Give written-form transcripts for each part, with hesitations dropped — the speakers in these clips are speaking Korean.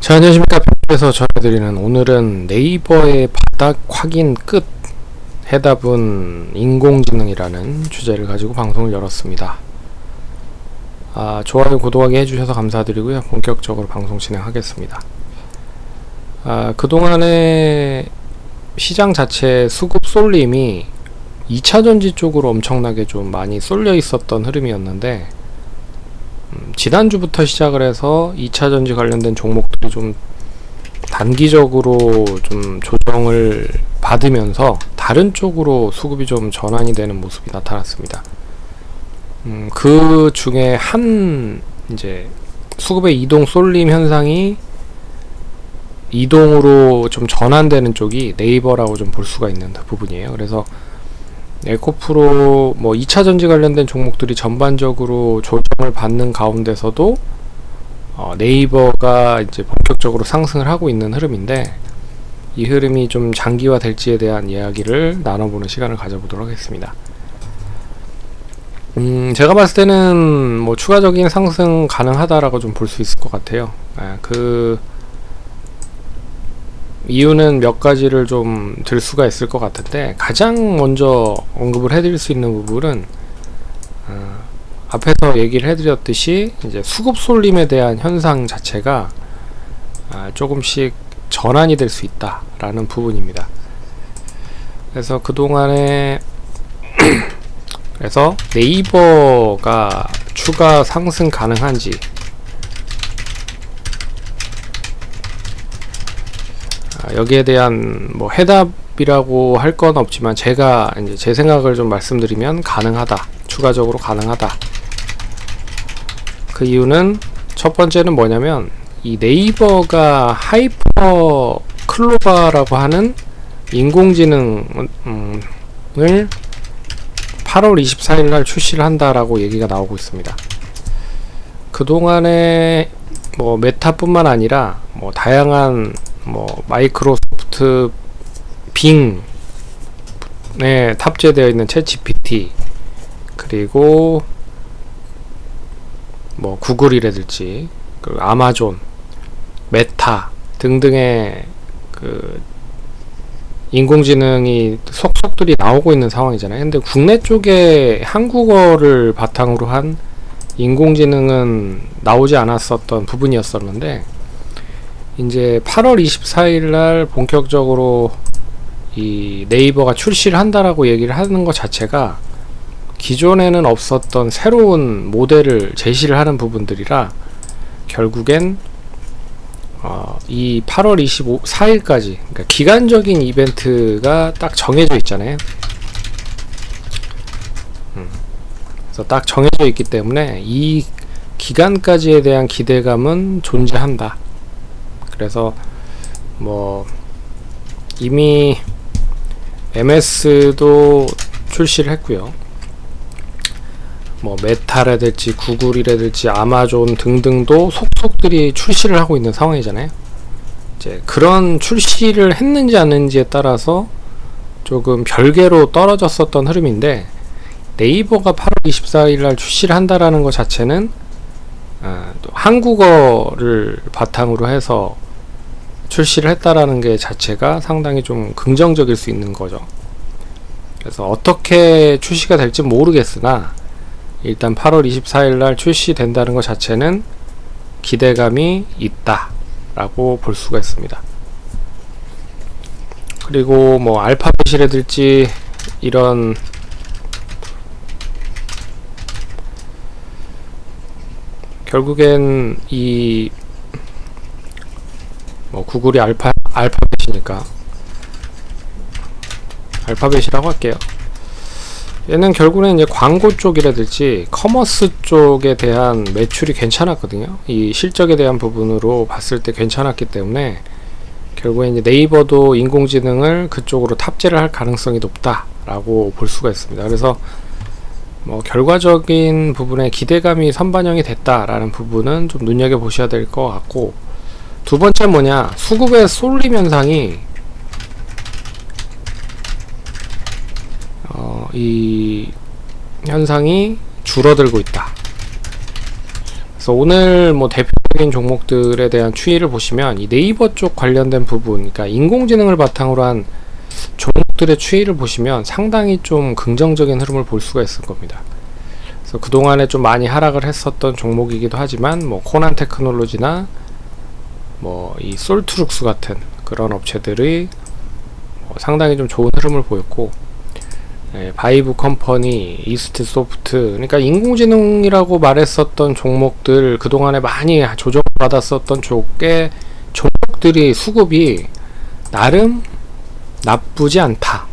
자, 안녕하십니까. 벽에서 전해드리는 오늘은 네이버의 바닥 확인 끝 해답은 인공지능이라는 주제를 가지고 방송을 열었습니다. 좋아요, 구독하기 해주셔서 감사드리고요. 본격적으로 방송 진행하겠습니다. 그동안에 시장 자체 수급 쏠림이 2차전지 쪽으로 엄청나게 좀 많이 쏠려 있었던 흐름이었는데 지난주부터 시작을 해서 2차전지 관련된 종목들이 좀 단기적으로 좀 조정을 받으면서 다른 쪽으로 수급이 좀 전환이 되는 모습이 나타났습니다. 그 중에 한 이제 수급의 이동 쏠림 현상이 이동으로 좀 전환되는 쪽이 네이버라고 좀 볼 수가 있는 부분이에요. 그래서 에코프로 2차전지 관련된 종목들이 전반적으로 조정을 받는 가운데서도 네이버가 이제 본격적으로 상승을 하고 있는 흐름인데, 이 흐름이 좀 장기화 될지에 대한 이야기를 나눠보는 시간을 가져보도록 하겠습니다. 제가 봤을 때는 추가적인 상승 가능하다라고 좀 볼 수 있을 것 같아요. 그 이유는 몇 가지를 좀 들 수가 있을 것 같은데, 가장 먼저 언급을 해드릴 수 있는 부분은 앞에서 얘기를 해드렸듯이 이제 수급 쏠림에 대한 현상 자체가 조금씩 전환이 될 수 있다라는 부분입니다. 그래서 그동안에 그래서 네이버가 추가 상승 가능한지, 여기에 대한 해답이라고 할 건 없지만 제가 이제 제 생각을 좀 말씀드리면 가능하다, 추가적으로 가능하다. 그 이유는 첫 번째는 뭐냐면, 이 네이버가 하이퍼 클로바라고 하는 인공지능을 8월 24일 날 출시를 한다라고 얘기가 나오고 있습니다. 그동안에 메타뿐만 아니라 다양한 마이크로소프트 빙에 탑재되어 있는 챗 GPT, 그리고 구글이라든지 아마존, 메타 등등의 그 인공지능이 속속들이 나오고 있는 상황이잖아요. 근데 국내 쪽에 한국어를 바탕으로 한 인공지능은 나오지 않았었던 부분이었었는데, 이제 8월 24일 날 본격적으로 이 네이버가 출시를 한다라고 얘기를 하는 것 자체가 기존에는 없었던 새로운 모델을 제시를 하는 부분들이라, 결국엔 이 8월 24일까지, 그러니까 기간적인 이벤트가 딱 정해져 있잖아요. 그래서 딱 정해져 있기 때문에 이 기간까지에 대한 기대감은 존재한다. 그래서 이미 MS도 출시를 했고요. 메타라든지 구글이라든지 아마존 등등도 속속들이 출시를 하고 있는 상황이잖아요. 이제 그런 출시를 했는지 안 했는지에 따라서 조금 별개로 떨어졌었던 흐름인데, 네이버가 8월 24일 날 출시를 한다라는 것 자체는 한국어를 바탕으로 해서 출시를 했다라는 게 자체가 상당히 좀 긍정적일 수 있는 거죠. 그래서 어떻게 출시가 될지 모르겠으나 일단 8월 24일 날 출시된다는 것 자체는 기대감이 있다 라고 볼 수가 있습니다. 그리고 알파벳이라든지 이런 결국엔 이 구글이 알파벳이니까 알파벳이라고 할게요. 얘는 결국엔 이제 광고 쪽이라든지 커머스 쪽에 대한 매출이 괜찮았거든요. 이 실적에 대한 부분으로 봤을 때 괜찮았기 때문에 결국엔 이제 네이버도 인공지능을 그쪽으로 탑재를 할 가능성이 높다라고 볼 수가 있습니다. 그래서 결과적인 부분에 기대감이 선반영이 됐다라는 부분은 좀 눈여겨보셔야 될 것 같고, 두 번째 뭐냐, 수급의 쏠림 현상이 이 현상이 줄어들고 있다. 그래서 오늘 대표적인 인 종목들에 대한 추이를 보시면 이 네이버 쪽 관련된 부분, 그러니까 인공지능을 바탕으로 한 종목들의 추이를 보시면 상당히 좀 긍정적인 흐름을 볼 수가 있을 겁니다. 그래서 그동안에 좀 많이 하락을 했었던 종목이기도 하지만 뭐 코난 테크놀로지나 뭐 이 솔트룩스 같은 그런 업체들이 상당히 좀 좋은 흐름을 보였고, 바이브 컴퍼니, 이스트 소프트, 그러니까 인공지능이라고 말했었던 종목들, 그동안에 많이 조정받았었던 쪽의 종목들이 수급이 나름 나쁘지 않다.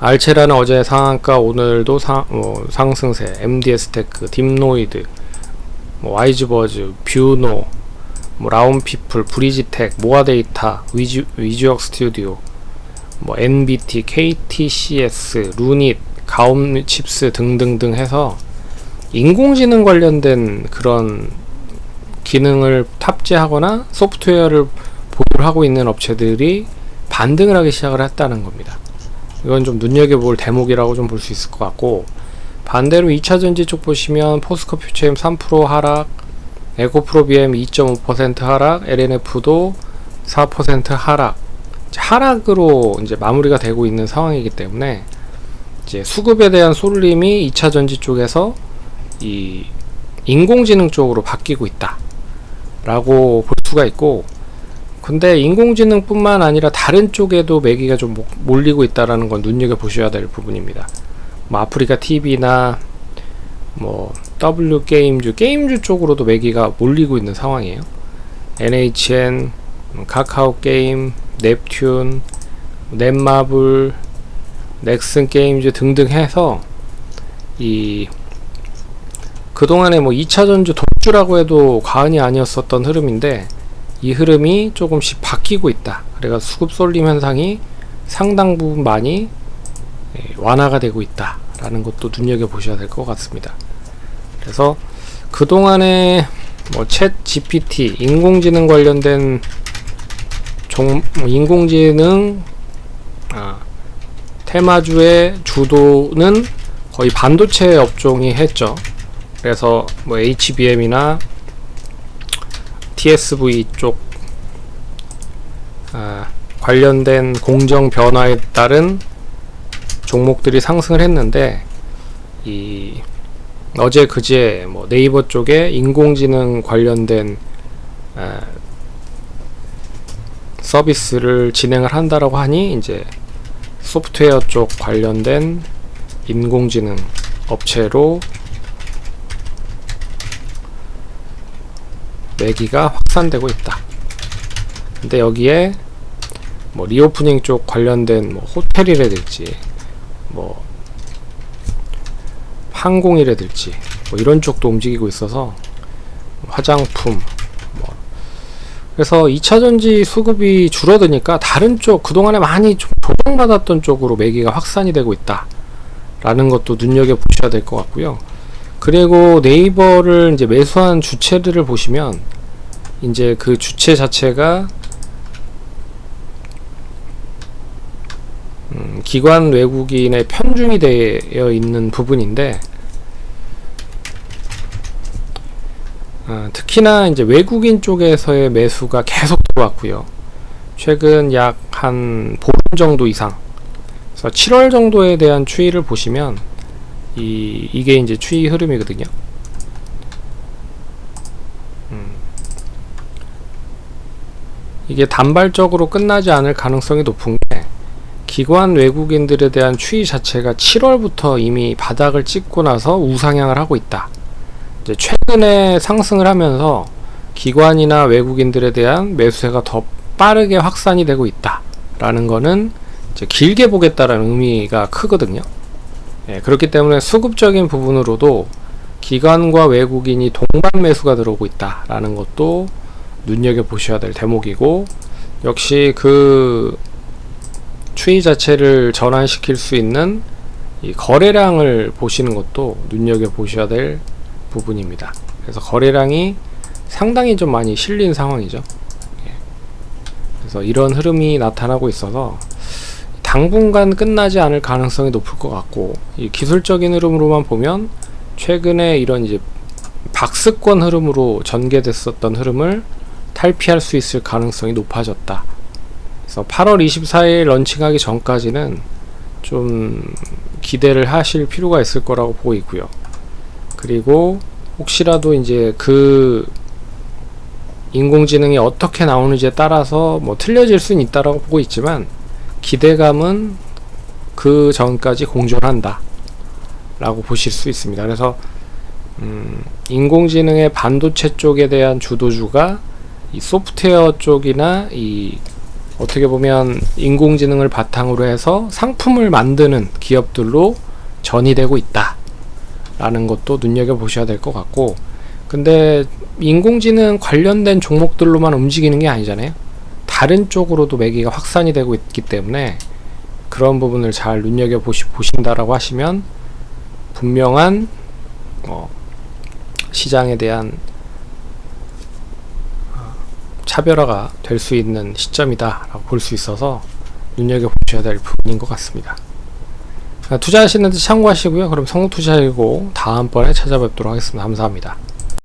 알체라는 어제 상한가, 오늘도 상승세, MDS테크, 딥노이드, 와이즈버즈, 뷰노, 라운피플, 브리지텍, 모아데이터, 위즈웍 스튜디오, NBT, KTCS, 루닛, 가옴칩스 등등등 해서 인공지능 관련된 그런 기능을 탑재하거나 소프트웨어를 보유를 하고 있는 업체들이 반등을 하기 시작을 했다는 겁니다. 이건 좀 눈여겨볼 대목이라고 좀 볼 수 있을 것 같고, 반대로 2차전지 쪽 보시면 포스코 퓨처엠 3% 하락, 에코프로비엠 2.5% 하락, LNF도 4% 하락, 하락으로 이제 마무리가 되고 있는 상황이기 때문에 이제 수급에 대한 쏠림이 2차전지 쪽에서 이 인공지능 쪽으로 바뀌고 있다 라고 볼 수가 있고, 근데 인공지능 뿐만 아니라 다른 쪽에도 매기가 좀 몰리고 있다라는 건 눈여겨보셔야 될 부분입니다. 아프리카 TV나 게임주 쪽으로도 매기가 몰리고 있는 상황이에요. NHN, 카카오 게임, 넵튠, 넷마블, 넥슨 게임즈 등등 해서 이 그동안에 2차전지 독주라고 해도 과언이 아니었었던 흐름인데, 이 흐름이 조금씩 바뀌고 있다. 그래서 수급 쏠림 현상이 상당 부분 많이 완화가 되고 있다 라는 것도 눈여겨보셔야 될 것 같습니다. 그래서 그동안에 챗 GPT, 인공지능 관련된 인공지능 테마주의 주도는 거의 반도체 업종이 했죠. 그래서 HBM이나 TSV 쪽 관련된 공정 변화에 따른 종목들이 상승을 했는데, 이 어제 그제 네이버 쪽에 인공지능 관련된 서비스를 진행을 한다라고 하니 이제 소프트웨어 쪽 관련된 인공지능 업체로 매기가 확산되고 있다. 근데 여기에 리오프닝 쪽 관련된 호텔이라든지 항공이라든지 이런 쪽도 움직이고 있어서, 화장품, 그래서 2차전지 수급이 줄어드니까 다른 쪽, 그동안에 많이 좀 조정받았던 쪽으로 매기가 확산이 되고 있다 라는 것도 눈여겨보셔야 될 것 같고요. 그리고 네이버를 이제 매수한 주체들을 보시면 이제 그 주체 자체가 기관 외국인의 편중이 되어 있는 부분인데, 특히나 이제 외국인 쪽에서의 매수가 계속 들어왔고요. 최근 약 한 보름 정도 이상, 그래서 7월 정도에 대한 추이를 보시면 이게 이제 추이 흐름이거든요. 이게 단발적으로 끝나지 않을 가능성이 높은 게, 기관 외국인들에 대한 추이 자체가 7월부터 이미 바닥을 찍고 나서 우상향을 하고 있다. 이제 최근에 상승을 하면서 기관이나 외국인들에 대한 매수세가 더 빠르게 확산이 되고 있다 라는 거는 이제 길게 보겠다라는 의미가 크거든요. 그렇기 때문에 수급적인 부분으로도 기관과 외국인이 동반 매수가 들어오고 있다 라는 것도 눈여겨보셔야 될 대목이고, 역시 그 추이 자체를 전환시킬 수 있는 이 거래량을 보시는 것도 눈여겨보셔야 될 부분입니다. 그래서 거래량이 상당히 좀 많이 실린 상황이죠. 그래서 이런 흐름이 나타나고 있어서 당분간 끝나지 않을 가능성이 높을 것 같고, 이 기술적인 흐름으로만 보면 최근에 이런 이제 박스권 흐름으로 전개됐었던 흐름을 탈피할 수 있을 가능성이 높아졌다. 그래서 8월 24일 런칭하기 전까지는 좀 기대를 하실 필요가 있을 거라고 보고 있고요. 그리고 혹시라도 이제 그 인공지능이 어떻게 나오는지에 따라서 뭐 틀려질 수는 있다라고 보고 있지만, 기대감은 그 전까지 공존한다 라고 보실 수 있습니다. 그래서 인공지능의 반도체 쪽에 대한 주도주가 이 소프트웨어 쪽이나 이 어떻게 보면 인공지능을 바탕으로 해서 상품을 만드는 기업들로 전이되고 있다 라는 것도 눈여겨보셔야 될 것 같고, 근데 인공지능 관련된 종목들로만 움직이는 게 아니잖아요. 다른 쪽으로도 매기가 확산이 되고 있기 때문에 그런 부분을 잘 눈여겨보신다라고 하시면 분명한 시장에 대한 차별화가 될 수 있는 시점이다 라고 볼 수 있어서 눈여겨보셔야 될 부분인 것 같습니다. 투자하시는 데 참고하시고요. 그럼 성투자이고 다음번에 찾아뵙도록 하겠습니다. 감사합니다.